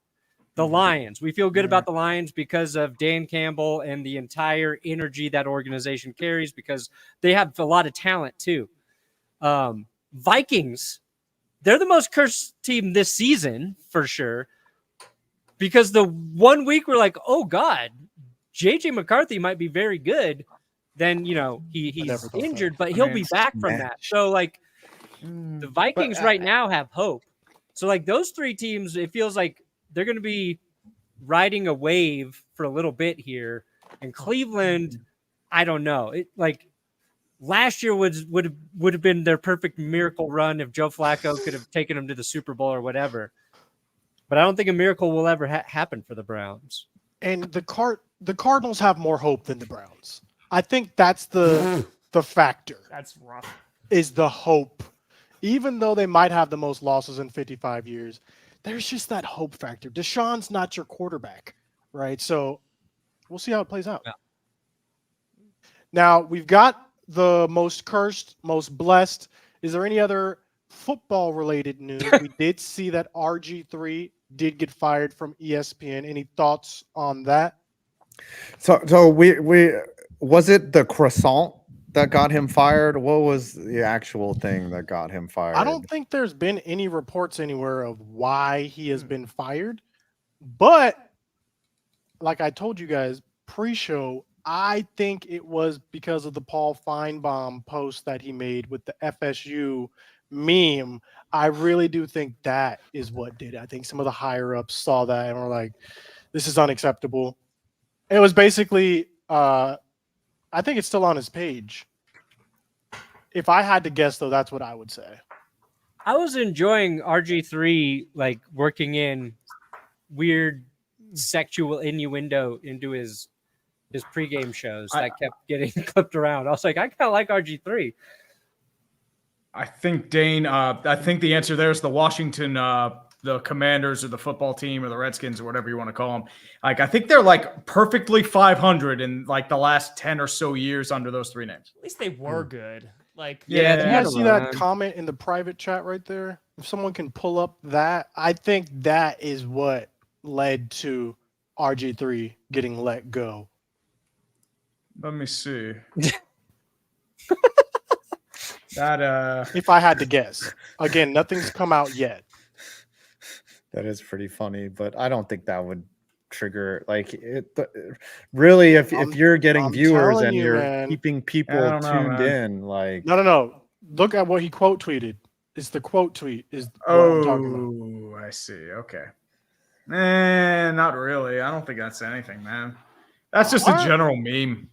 The Lions, we feel good about the Lions because of Dan Campbell and the entire energy that organization carries because they have a lot of talent too. Vikings, they're the most cursed team this season for sure because the 1 week we're like, oh God, JJ McCarthy might be very good. Then, you know, he's never thought that. injured, but he'll be back from that. So like the Vikings right now have hope. So like those 3 teams, it feels like they're going to be riding a wave for a little bit here. And Cleveland, I don't know. It like last year would have been their perfect miracle run if Joe Flacco could have taken them to the Super Bowl or whatever. But I don't think a miracle will ever happen for the Browns. And the Cardinals have more hope than the Browns. I think that's the factor. That's rough. Is the hope. Even though they might have the most losses in 55 years, there's just that hope factor. Deshaun's not your quarterback, right? So we'll see how it plays out. Yeah. Now, we've got the most cursed, most blessed. Is there any other football-related news? We did see that RG3 did get fired from ESPN. Any thoughts on that? So we was it the croissant that got him fired? What was the actual thing that got him fired? I don't think there's been any reports anywhere of why he has been fired. But like I told you guys pre-show, I think it was because of the Paul Feinbaum post that he made with the FSU meme. I really do think that is what did it. I think some of the higher ups saw that and were like, this is unacceptable. It was basically, I think it's still on his page. If I had to guess, though, that's what I would say. I was enjoying RG3 like working in weird sexual innuendo into his pregame shows that kept getting clipped around. I was like, I kind of like RG3. I think, Dane, I think the answer there is the Washington, the Commanders or the football team or the Redskins or whatever you want to call them. Like, I think they're like perfectly 500 in like the last 10 or so years under those 3 names. At least they were good. Like, Yeah, Did they you had guys a see that run. comment in the private chat right there? If someone can pull up that, I think that is what led to RG3 getting let go. Let me see. That If I had to guess. Again, nothing's come out yet. That is pretty funny, but I don't think that would trigger like it. Really, if you're getting I'm viewers telling and you, you're man. keeping people I don't know, tuned man. in, like No. Look at what he quote tweeted. It's the quote tweet is what I'm talking about. I see. Okay. Not really. I don't think that's anything, man. That's just a Alright. general meme.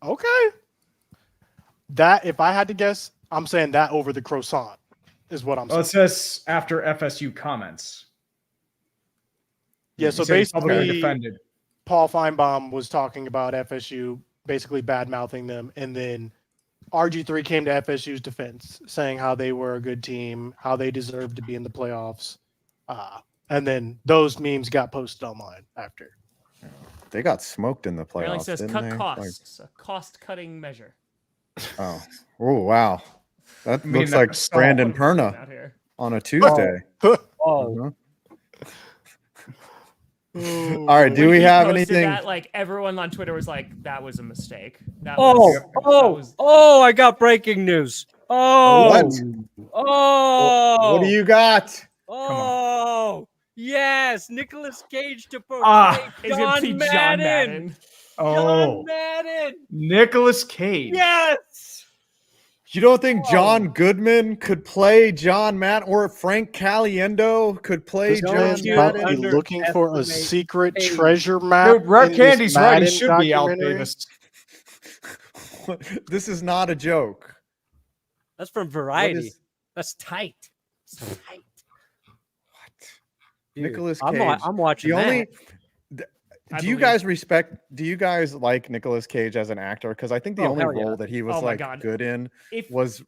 Okay. That, if I had to guess, I'm saying that over the croissant is what I'm Well, saying. it says after FSU comments. Yeah, He so said he publicly basically, defended. Paul Feinbaum was talking about FSU basically bad mouthing them, and then RG3 came to FSU's defense, saying how they were a good team, how they deserved to be in the playoffs. And then those memes got posted online after. They got smoked in the Apparently playoffs. says didn't cut they? costs, a cost-cutting measure. Oh, wow. That I mean, looks like that's Brandon Out Perna here. on a Tuesday. Oh, Uh-huh. Ooh. All right. Do When we he have posted anything? That, like everyone on Twitter was like, "That was a mistake." That oh, was, oh! I got breaking news. Oh, What? oh, What do you got? Oh, yes, Nicolas Cage to portray Ah, He's gonna John see John Madden. Oh, John Madden. Nicolas Cage. Yes. You don't think John Goodman could play John Madden, or Frank Caliendo could play This Don't John man's you about to Madden? be looking for a underestimate secret Cage. treasure map. Dude, Red in this Candy's right. He Madden should be Al documentary. Davis. This is not a joke. That's from What Variety. is That's tight. It's tight. Dude, Nicolas I'm, Cage? I'm watching The that. only. I Do you believe. guys respect? Do you guys like Nicolas Cage as an actor? Because I think the Oh, only hell yeah. role that he was Oh my like God. good in If was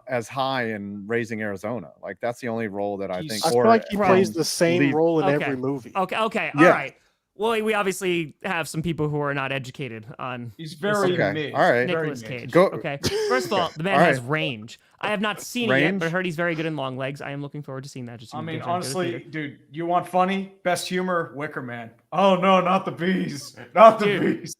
as High in Raising Arizona. Like that's the only role that I He's- think. I feel or like he Bro. plays the same lead- role in Okay. every movie. okay, all Yeah. right. Well, we obviously have some people who are not educated on He's very Okay, mid. all right. Very Nicolas mid. Cage. Go- Okay. First of all, the man All has right. range. I have not seen it yet, Range? but I heard he's very good in long legs. I am looking forward to seeing that. Just I seeing mean, if there's any good honestly, theater. dude, you want funny? Best humor? Wicker Man. Oh no, not the bees. Not the Dude. bees.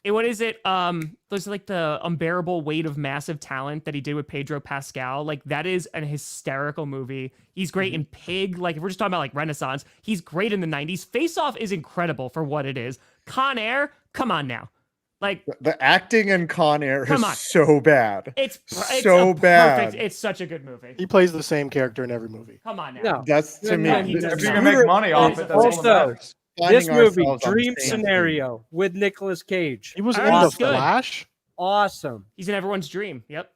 What is it? There's like the unbearable weight of massive talent that he did with Pedro Pascal. Like that is an hysterical movie. He's great in Pig. Like if we're just talking about like Renaissance, he's great in the 90s. Face Off is incredible for what it is. Con Air, come on now. Like The acting in Con Air Come is on. so bad. it's So a bad. Perfect, it's such a good movie. He plays the same character in every movie. Come on now. No. That's to me. No, he does If you not. can make money off it, that's all that Also, matters. This finding movie, ourselves on the Dream same Scenario with Nicolas Cage. He was All in right, The that's good. Flash. Awesome. He's in everyone's dream. Yep.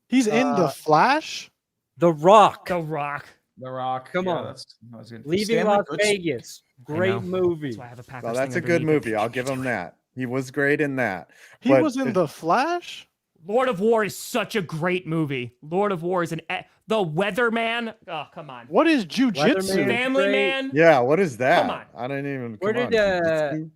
He's in The Flash. The Rock. The Rock. The Rock. Come yeah, on. that's good. Leaving Stanley Las Goods- Vegas. know. Great movie. That's why I have a Packers Well, that's thing a good underneath it. movie. I'll give him that. He was great in that. He But was in it- The Flash. Lord of War is such a great movie. Lord of War is The Weatherman. Oh, come on. What is Weatherman. jujitsu? Family Great. Man. Yeah, what is that? Come on. I didn't even. Where come did, on, uh, jujitsu?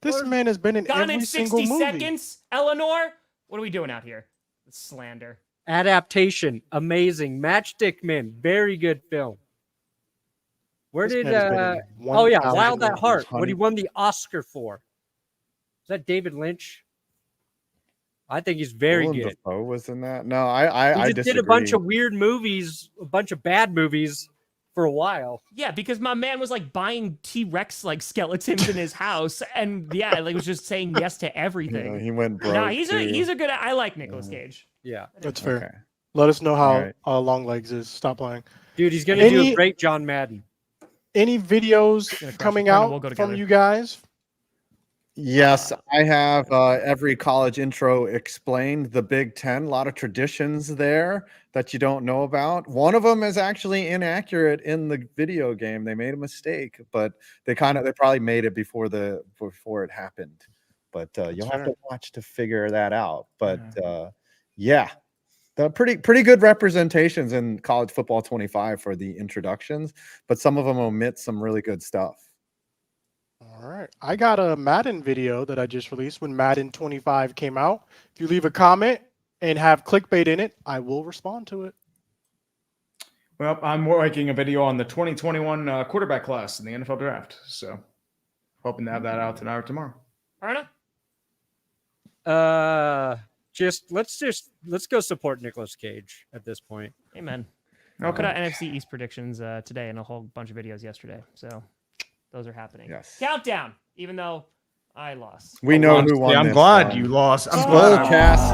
This man has been in Gone every in single 60 movie. seconds. Eleanor. What are we doing out here? Slander. Adaptation. Amazing. Matchstick Men. Very good film. Where This did man has been in oh yeah, 1,000 Wild at movies. Heart. What he won the Oscar for. Is that David Lynch? I think he's very Willem good. Dafoe was in that. No, I He just disagree. did a bunch of weird movies, a bunch of bad movies for a while. Yeah, because my man was like buying T-Rex like skeletons in his house, and yeah, like was just saying yes to You know, everything. he went broke. No, he's too. a good. I like Nicolas Cage. Yeah. That's fair. Okay. Let us know how Alright. Long Legs is. Stop playing. Dude, he's gonna do Any- a great John Madden. Any videos Gonna crush coming it. Brendan, out we'll go from together. you guys? Yes, I have every college intro explained. The Big Ten, a lot of traditions there that you don't know about. One of them is actually inaccurate in the video game. They made a mistake, but they probably made it before it happened. But you'll have fair. to watch to figure that out. But yeah, the pretty good representations in College Football 25 for the introductions, but some of them omit some really good stuff. All right. I got a Madden video that I just released when Madden 25 came out. If you leave a comment and have clickbait in it, I will respond to it. Well, I'm making a video on the 2021 quarterback class in the NFL draft. So hoping to have that out tonight or tomorrow. Arna? Let's go support Nicolas Cage at this point. Amen. I put out NFC East predictions today and a whole bunch of videos yesterday. So those are happening. Yes. Countdown, even though I lost. We know who won. I'm this glad one. you lost. I'm Roll glad. cast.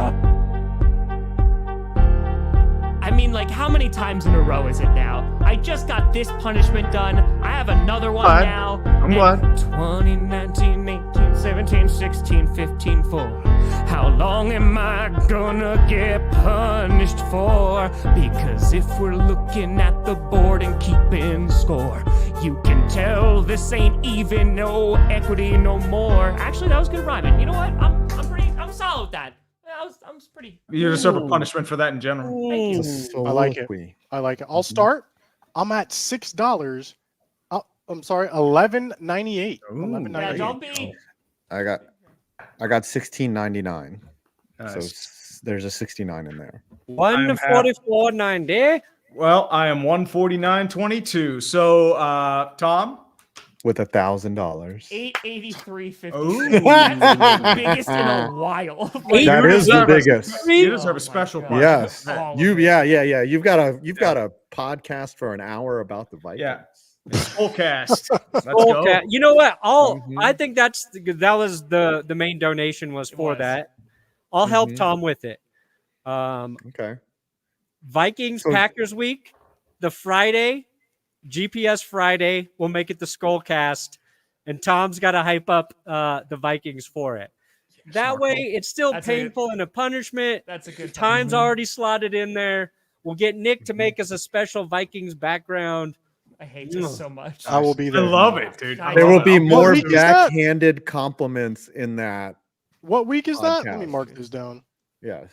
I mean, like, how many times in a row is it now? I just got this punishment done. I have another one Glad. now. I'm glad. 2019, 18, 17, 16, 15, 4. How long am I gonna get punished for? Because if we're looking at the board and keeping score, you can tell this ain't even, no equity no more. Actually, that was good rhyming. You know what? I'm solid with that. I was pretty. You deserve a punishment for that in general. Thank you. It's a I like it. soliloquy. I like it. I'll start. I'm at $6. I'm sorry, $11.98. Ooh. $11.98. Yeah, don't be. I got $16.99. So Nice. there's a 69 in there. 144.90. Well, I am 149.22. So, Tom. With $1,000. 883.50. Ooh. That's the biggest in a while. That is the biggest. You deserve Oh a special my punch. God. Yes. All of You it. yeah. You've got a podcast for an hour about the Vikings. Yeah. Full cast. Let's go. Okay. You know what? Mhm. I think that was the main donation was It for was. that. I'll help Mhm. Tom with it. Okay. Vikings So- Packers week, the Friday, GPS Friday. We'll make it the Skullcast, and Tom's got to hype up the Vikings for it. That way, it's still That's painful and a punishment. That's a good Time's Mhm. already slotted in there. We'll get Nick to make us a special Vikings background. I hate this so much. I will be I there. love it, dude. I There love will it. be I'll more week is that? backhanded compliments in that. What week is that? Let me Podcast. mark this down. Yes.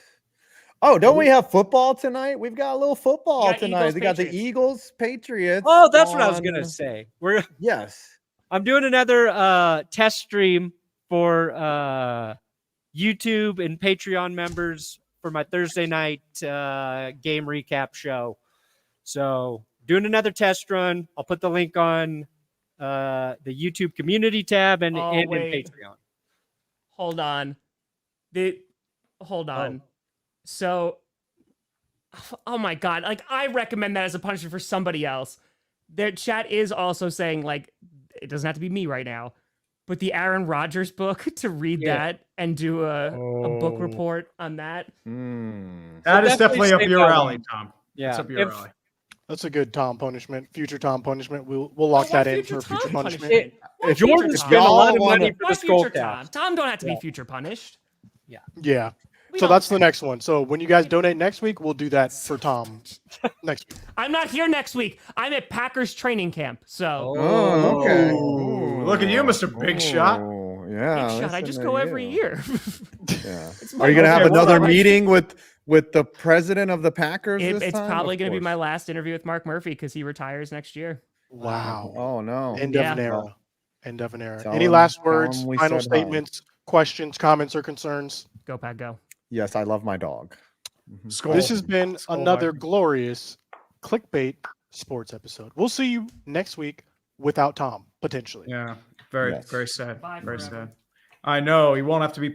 Oh, don't we have football tonight? We've got a little football You got tonight. Eagles, We got the Patriots. Eagles, Patriots. Oh, that's what I was on- gonna say. Yes. I'm doing another test stream for YouTube and Patreon members for my Thursday night game recap show. So doing another test run. I'll put the link on the YouTube community tab and Oh, in wait. Patreon. Hold on. Hold on. So, oh my God. Like, I recommend that as a punishment for somebody else. Their chat is also saying, like, it doesn't have to be me right now, but the Aaron Rodgers book to read Yeah. that and do a book Oh. report on that. That is definitely definitely up save your that alley, one. Tom. Yeah. It's up your alley. That's a good Tom punishment. Future Tom punishment. We'll lock Oh, why that in future for future Tom punishment. Why if future Jordan Tom? spent a lot of Y'all money wanna- for Why the future Tom? Skullcast. Tom don't have to be Yeah. future punished. Yeah. We So don't- that's the next one. So when you guys donate next week, we'll do that for Tom next week. I'm not here next week. I'm at Packers training camp. So Oh, okay. Ooh, look at you, Mr. Big Shot. Oh, yeah. big shot. I listen just to go every you. year. Yeah. my Are you gonna have Okay, well, another right. meeting with the president of the Packers? this It's time? probably Of going to be course. my last interview with Mark Murphy because he retires next year. Wow. Oh no. End Yeah. of an era. End of an era. Tell Any him- last tell words, him we final said hi. statements, questions, comments, or concerns? Go Pack, go. Yes, I love my dog. Mhm. Skull. This has been Skull another Vikings. glorious Clickbait Sports episode. We'll see you next week without Tom, potentially. Yeah. Very, Yes. very sad. Bye Very forever. sad. I know. He won't have to be